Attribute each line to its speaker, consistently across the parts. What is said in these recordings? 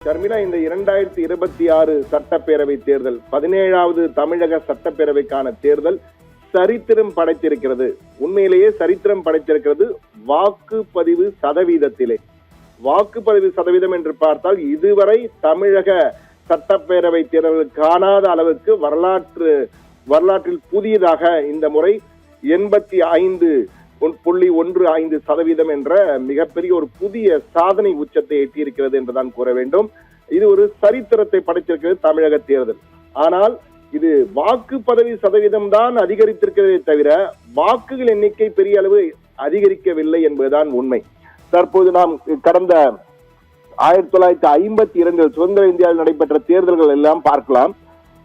Speaker 1: ஷர்மிளா, இந்த 2026 சட்டப்பேரவை தேர்தல் 17வது தமிழக சட்டப்பேரவைக்கான தேர்தல் சரித்திரம் படைத்திருக்கிறது. உண்மையிலேயே சரித்திரம் படைத்திருக்கிறது. வாக்குப்பதிவு சதவீதத்திலே வாக்குப்பதிவு சதவீதம் என்று பார்த்தால் இதுவரை தமிழக சட்டப்பேரவை தேர்தல் காணாத அளவுக்கு வரலாற்றில் புதியதாக இந்த முறை 85.15% என்ற மிகப்பெரிய ஒரு புதிய சாதனை உச்சத்தை எட்டியிருக்கிறது என்றுதான் கூற வேண்டும். இது ஒரு சரித்திரத்தை படைத்திருக்கிறது தமிழக தேர்தல். ஆனால் இது வாக்குப்பதிவு சதவீதம் தான் அதிகரித்திருக்கிறதே தவிர வாக்குகள் எண்ணிக்கை பெரிய அளவு அதிகரிக்கவில்லை என்பதுதான் உண்மை. தற்போது நாம் கடந்த 1952 சுதந்திர இந்தியாவில் நடைபெற்ற தேர்தல்கள் எல்லாம் பார்க்கலாம்.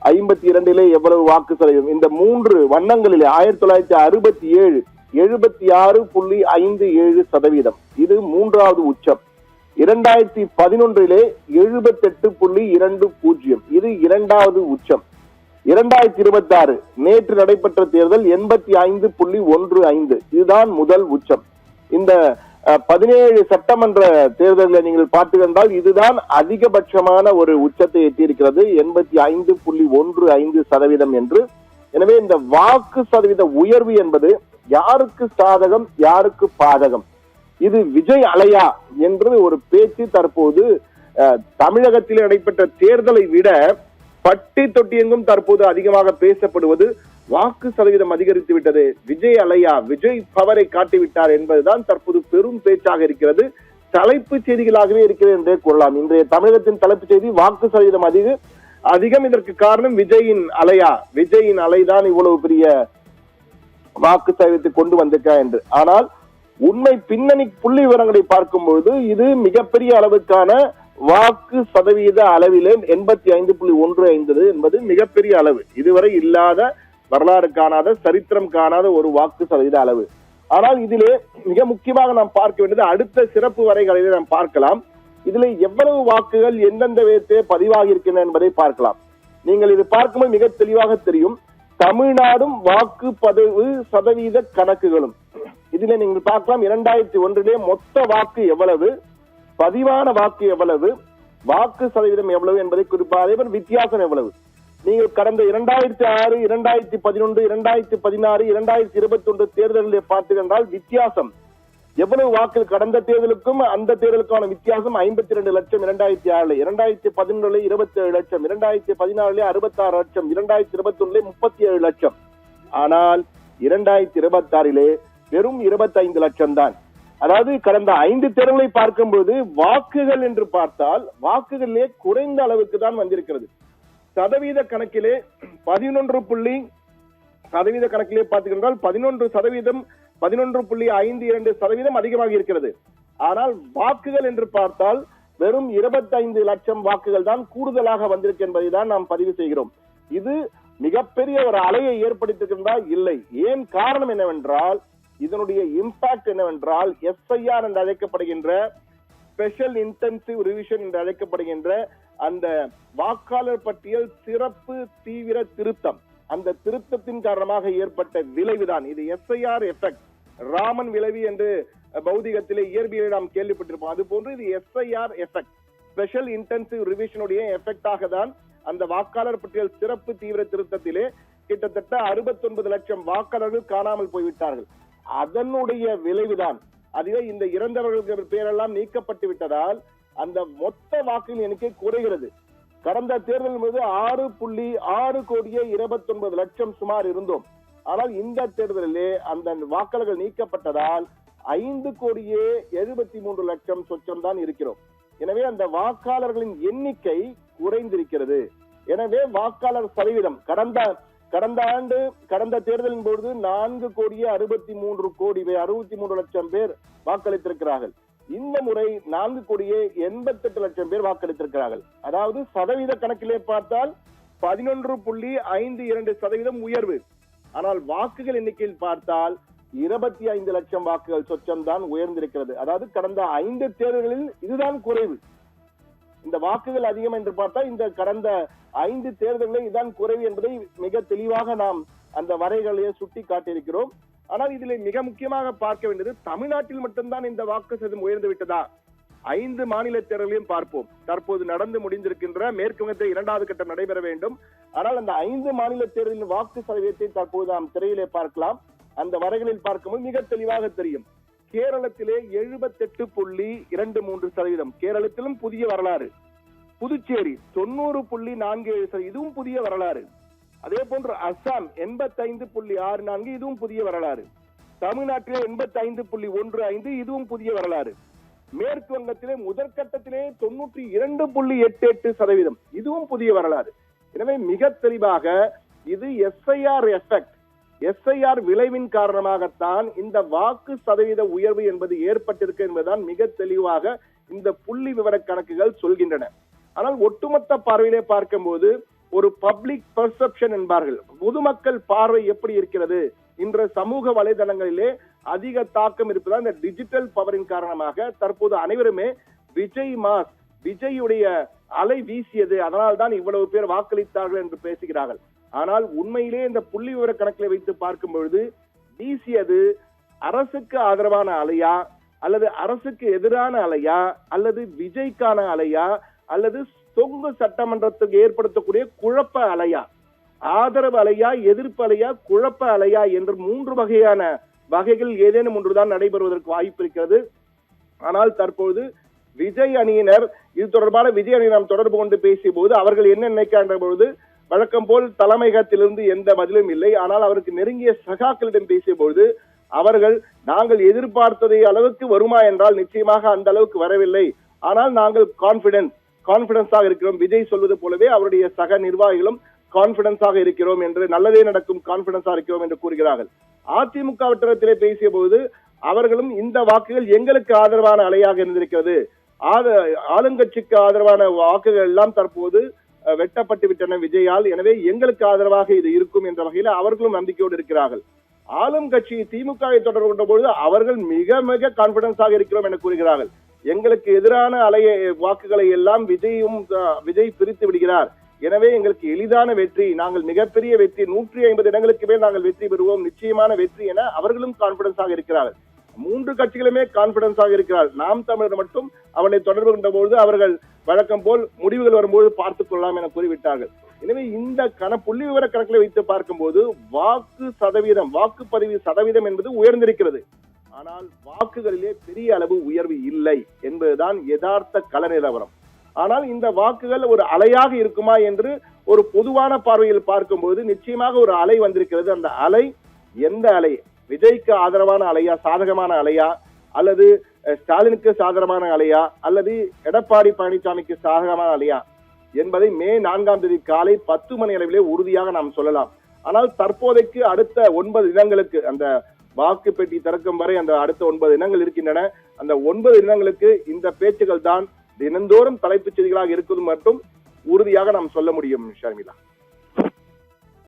Speaker 1: 52 எவ்வளவு வாக்கு சதவீதம்? இந்த 3 வண்ணங்களிலே 1967 76.57%. இது 3வது உச்சம். 2011 78.20, இது 2வது உச்சம். 2026 நேற்று நடைபெற்ற தேர்தல் 85.15, இதுதான் முதல் உச்சம். இந்த 17 சட்டமன்ற தேர்தல்களை நீங்கள் பார்த்துக்கொண்டால் இதுதான் அதிகபட்சமான ஒரு உச்சத்தை எட்டியிருக்கிறது, 85.15% என்று. எனவே இந்த வாக்கு சதவீத உயர்வு என்பது யாருக்கு சாதகம் யாருக்கு பாதகம்? இது விஜய் அலையா என்று ஒரு பேச்சு தற்போது தமிழகத்தில் நடைபெற்ற தேர்தலை விட பட்டி தொட்டி எங்கும் தற்போது அதிகமாக பேசப்படுவது வாக்கு சதவீதம் அதிகரித்து விட்டது, விஜய் அலையா, விஜய் பவரை காட்டிவிட்டார் என்பதுதான் தற்போது பெரும் பேச்சாக இருக்கிறது. தலைப்பு செய்திகளாகவே இருக்கிறது என்றே கூறலாம். இன்றைய தமிழகத்தின் தலைப்பு செய்தி வாக்கு சதவீதம் அதிகம். இதற்கு காரணம் விஜயின் அலையா, விஜயின் அலைதான் இவ்வளவு பெரிய வாக்கு சதவீதத்தை கொண்டு வந்திருக்கா என்று. ஆனால் உண்மை பின்னணி புள்ளி விவரங்களை பார்க்கும்போது இது மிகப்பெரிய அளவுக்கான வாக்கு சதவீத அளவிலே 85.15 என்பது மிகப்பெரிய அளவு. இதுவரை இல்லாத, வரலாறு காணாத, சரித்திரம் காணாத ஒரு வாக்கு சதவீத அளவு. ஆனால் இதிலே மிக முக்கியமாக நாம் பார்க்க வேண்டியது அடுத்த சிறப்பு வரைகளிலே நாம் பார்க்கலாம். இதில் எவ்வளவு வாக்குகள் எந்தெந்த விதத்தை பதிவாகி இருக்கின்றன என்பதை பார்க்கலாம். நீங்கள் இது பார்க்கும்போது மிக தெளிவாக தெரியும். தமிழ்நாடும் வாக்குப்பதிவு சதவீத கணக்குகளும் இதில் நீங்கள் பார்க்கலாம். 2001 மொத்த வாக்கு எவ்வளவு, பதிவான வாக்கு எவ்வளவு, வாக்கு சதவீதம் எவ்வளவு என்பதை குறிப்பாக வித்தியாசம் எவ்வளவு. நீங்கள் கடந்த 2006, 2011, 2016, 2021 தேர்தலில் பார்த்துக்கொண்டால் வித்தியாசம் எவ்வளவு வாக்குகள், கடந்த தேர்தலுக்கும் அந்த தேர்தலுக்கான வித்தியாசம் 52 லட்சம் 2006, 2011 27 லட்சம், 2014 66 லட்சம், 2021 37 லட்சம். ஆனால் 2026 வெறும் 25 லட்சம் தான். அதாவது கடந்த 5 தேர்தல்களை பார்க்கும்போது வாக்குகள் என்று பார்த்தால் வாக்குகளிலே குறைந்த அளவுக்கு தான் வந்திருக்கிறது. சதவீத கணக்கிலே 11 கணக்கிலே பார்த்துக்கின்றால் 11.52% அதிகமாக இருக்கிறது. ஆனால் வாக்குகள் என்று பார்த்தால் வெறும் 25 லட்சம் வாக்குகள் தான் கூடுதலாக வந்திருக்கு என்பதை தான் நாம் பதிவு செய்கிறோம். இது மிகப்பெரிய ஒரு அலையை ஏற்படுத்தியிருக்கின்றா? இல்லை. ஏன் காரணம் என்னவென்றால் இதனுடைய இம்பாக்ட் என்னவென்றால் எஸ்ஐஆர் என்று அழைக்கப்படுகின்ற ஸ்பெஷல் இன்டென்சிவ் ரிவிஷன் என்று அழைக்கப்படுகின்ற அந்த வாக்காளர் பட்டியல் சிறப்பு தீவிர திருத்தம், அந்த திருத்தத்தின் காரணமாக ஏற்பட்ட விளைவுதான் இது. எஸ்ஐஆர் எஃபெக்ட், ராமன் விளைவு என்று பௌதிகத்திலே இயற்பியலை நாம் கேள்விப்பட்டிருப்போம். அது போன்று இது எஸ்ஐஆர் எஃபெக்ட், ஸ்பெஷல் இன்டென்சிவ் ரிவிஷனுடைய எஃபெக்டாக தான் அந்த வாக்காளர் பட்டியல் சிறப்பு தீவிர திருத்தத்திலே கிட்டத்தட்ட 69 லட்சம் வாக்காளர்கள் காணாமல் போய்விட்டார்கள். அதனுடைய விளைவுதான். அதுவே இந்த இறந்தவர்கள் பேரெல்லாம் நீக்கப்பட்டு விட்டதால் அந்த மொத்த வாக்குகள் எண்ணிக்கை குறைகிறது. கடந்த தேர்தல் போது 6.29 லட்சம் சுமார் இருந்தோம். ஆனால் இந்த தேர்தலிலே அந்த வாக்காளர்கள் நீக்கப்பட்டதால் 5.73 லட்சம் சொச்சம் தான் இருக்கிறோம். எனவே அந்த வாக்காளர்களின் எண்ணிக்கை குறைந்திருக்கிறது. எனவே வாக்காளர் சதவீதம் கடந்த தேர்தலின் பொழுது 4.63 லட்சம் பேர் வாக்களித்திருக்கிறார்கள். இந்த முறை 4.88 லட்சம் பேர் வாக்களித்திருக்கிறார்கள். அதாவது சதவீத கணக்கிலே பார்த்தால் 11.52% உயர்வு. ஆனால் வாக்குகள் எண்ணிக்கையில் பார்த்தால் 25 லட்சம் வாக்குகள் சொச்சம் தான் உயர்ந்திருக்கிறது. அதாவது கடந்த 5 தேர்தல்களில் இதுதான் குறைவு. இந்த வாக்குகள் அதிகம் என்று பார்த்தால் இந்த கடந்த 5 தேர்தல்களில் இதுதான் குறைவு என்பதை மிக தெளிவாக நாம் அந்த வரைகளையே சுட்டி காட்டியிருக்கிறோம். ஆனால் இதில் மிக முக்கியமாக பார்க்க வேண்டியது தமிழ்நாட்டில் மட்டும்தான் இந்த வாக்கு சதவீதம் உயர்ந்து விட்டதா 5 மாநில தேர்தலையும் பார்ப்போம். தற்போது நடந்து முடிந்திருக்கின்ற மேற்கு வங்கத்தில் 2வது கட்டம் நடைபெற வேண்டும். ஆனால் அந்த 5 மாநில தேர்தலின் வாக்கு சதவீதத்தை தற்போது நாம் திரையிலே பார்க்கலாம். அந்த வரைகளில் பார்க்கும்போது மிக தெளிவாக தெரியும். கேரளத்திலே 78.23%. கேரளத்திலும் புதிய வரலாறு. புதுச்சேரி 90.47%, இதுவும் புதிய வரலாறு. அதே போன்று அசாம் 85.64, இதுவும் புதிய வரலாறு. தமிழ்நாட்டிலே 85.15, இதுவும் புதிய வரலாறு. மேற்கு வங்கத்திலே முதற்கட்டத்திலே 92.88%, இதுவும் புதிய வரலாறு. எனவே மிக தெளிவாக இது எஸ்ஐஆர் எஃபெக்ட், எஸ்ஐஆர் விளைவின் காரணமாகத்தான் இந்த வாக்கு சதவீத உயர்வு என்பது ஏற்பட்டிருக்கு என்பதுதான் மிக தெளிவாக இந்த புள்ளி விவர கணக்குகள் சொல்கின்றன. ஆனால் ஒட்டுமொத்த பார்வையிலே பார்க்கும்போது ஒரு பப்ளிக் பெர்செப்ஷன் என்பார்கள், பொதுமக்கள் பார்வை எப்படி இருக்கிறது, இன்ற சமூக வலைதளங்களிலே அதிக தாக்கம் இருப்பதால் இந்த டிஜிட்டல் பவரின் காரணமாக தற்போது அனைவருமே விஜய் மாஸ், விஜயுடைய அலை வீசியது, அதனால்தான் இவ்வளவு பேர் வாக்களித்தார்கள் என்று பேசுகிறார்கள். ஆனால் உண்மையிலே இந்த புள்ளி விவர கணக்கில் வைத்து பார்க்கும் பொழுது வீசியது அரசுக்கு ஆதரவான அலையா, அல்லது அரசுக்கு எதிரான அலையா, அல்லது விஜய்க்கான அலையா, அல்லது தொங்கு சட்டமன்றத்துக்கு ஏற்படுத்தக்கூடிய குழப்ப அலையா, ஆதரவு அலையா, எதிர்ப்பு அலையா, குழப்ப அலையா என்று 3 வகையான வகைகள் ஏதேனும் ஒன்றுதான் நடைபெறுவதற்கு வாய்ப்பு இருக்கிறது. ஆனால் தற்போது விஜய் அணியினர் இது தொடர்பான விஜய் அணியை நாம் தொடர்பு கொண்டு பேசிய போது அவர்கள் என்ன நினைக்கின்ற பொழுது வழக்கம் போல் தலைமையகத்திலிருந்து எந்த பதிலும் இல்லை. ஆனால் அவருக்கு நெருங்கிய சகாக்களிடம் பேசிய பொழுது அவர்கள் நாங்கள் எதிர்பார்த்ததை அளவுக்கு வருமா என்றால் நிச்சயமாக அந்த அளவுக்கு வரவில்லை, ஆனால் நாங்கள் கான்பிடன்ஸாக இருக்கிறோம். விஜய் சொல்வது போலவே அவருடைய சக நிர்வாகிகளும் கான்பிடன்ஸாக இருக்கிறோம் என்று, நல்லதே நடக்கும் கான்பிடன்ஸாக இருக்கிறோம் என்று கூறுகிறார்கள். அதிமுக வட்டாரத்திலே பேசிய போது அவர்களும் இந்த வாக்குகள் எங்களுக்கு ஆதரவான அலையாக இருந்திருக்கிறது, ஆளுங்கட்சிக்கு ஆதரவான வாக்குகள் எல்லாம் தற்போது வெட்டப்பட்டு விட்டன விஜயால், எனவே எங்களுக்கு ஆதரவாக இது இருக்கும் என்ற வகையில் அவர்களும் நம்பிக்கையோடு இருக்கிறார்கள். ஆளும் கட்சி திமுகவை தொடர்பு கொண்ட பொழுது அவர்கள் மிக மிக கான்பிடன்ஸாக இருக்கிறோம் என கூறுகிறார்கள். எங்களுக்கு எதிரான வாக்குகளை எல்லாம் விஜய் பிரித்து விடுகிறார், எனவே எங்களுக்கு எளிதான வெற்றி, நாங்கள் மிகப்பெரிய வெற்றி, 150 இடங்களுக்கு மேல் நாங்கள் வெற்றி பெறுவோம், நிச்சயமான வெற்றி என அவர்களும் கான்பிடன்ஸாக இருக்கிறார்கள். 3 கட்சிகளுமே கான்பிடன்ஸாக இருக்கிறார். நாம் தமிழர் மட்டும் அவனை தொடர்பு கொண்ட பொழுது அவர்கள் வழக்கம் போல் முடிவுகள் வரும்போது பார்த்துக் கொள்ளலாம் என கூறிவிட்டார்கள். எனவே இந்த புள்ளி விவர கணக்கில் வைத்து பார்க்கும்போது வாக்குப்பதிவு சதவீதம் என்பது உயர்ந்திருக்கிறது. ஆனால் வாக்குகளிலே பெரிய அளவு உயர்வு இல்லை என்பதுதான் யதார்த்த கள நிலவரம். ஆனால் இந்த வாக்குகள் ஒரு அலையாக இருக்குமா என்று ஒரு பொதுவான பார்வையில் பார்க்கும்போது நிச்சயமாக ஒரு அலை வந்திருக்கிறது. அந்த அலை எந்த அலை? விஜய்க்கு ஆதரவான அலையா, சாதகமான அலையா, அல்லது ஸ்டாலினுக்கு சாதகமான அலையா, அல்லது எடப்பாடி பழனிசாமிக்கு சாதகமான அலையா என்பதை மே 4ஆம் தேதி காலை 10 மணி அளவிலே உறுதியாக நாம் சொல்லலாம். ஆனால் தற்போதைக்கு அடுத்த 9 இடங்களுக்கு அந்த வாக்கு பெட்டி திறக்கும் வரை அந்த அடுத்த 9 இடங்கள் இருக்கின்றன. அந்த 9 இடங்களுக்கு இந்த பேச்சுகள் தான் தினந்தோறும் தலைப்புச் செய்திகளாக இருப்பது மட்டும் உறுதியாக நாம் சொல்ல முடியும் ஷர்மிளா.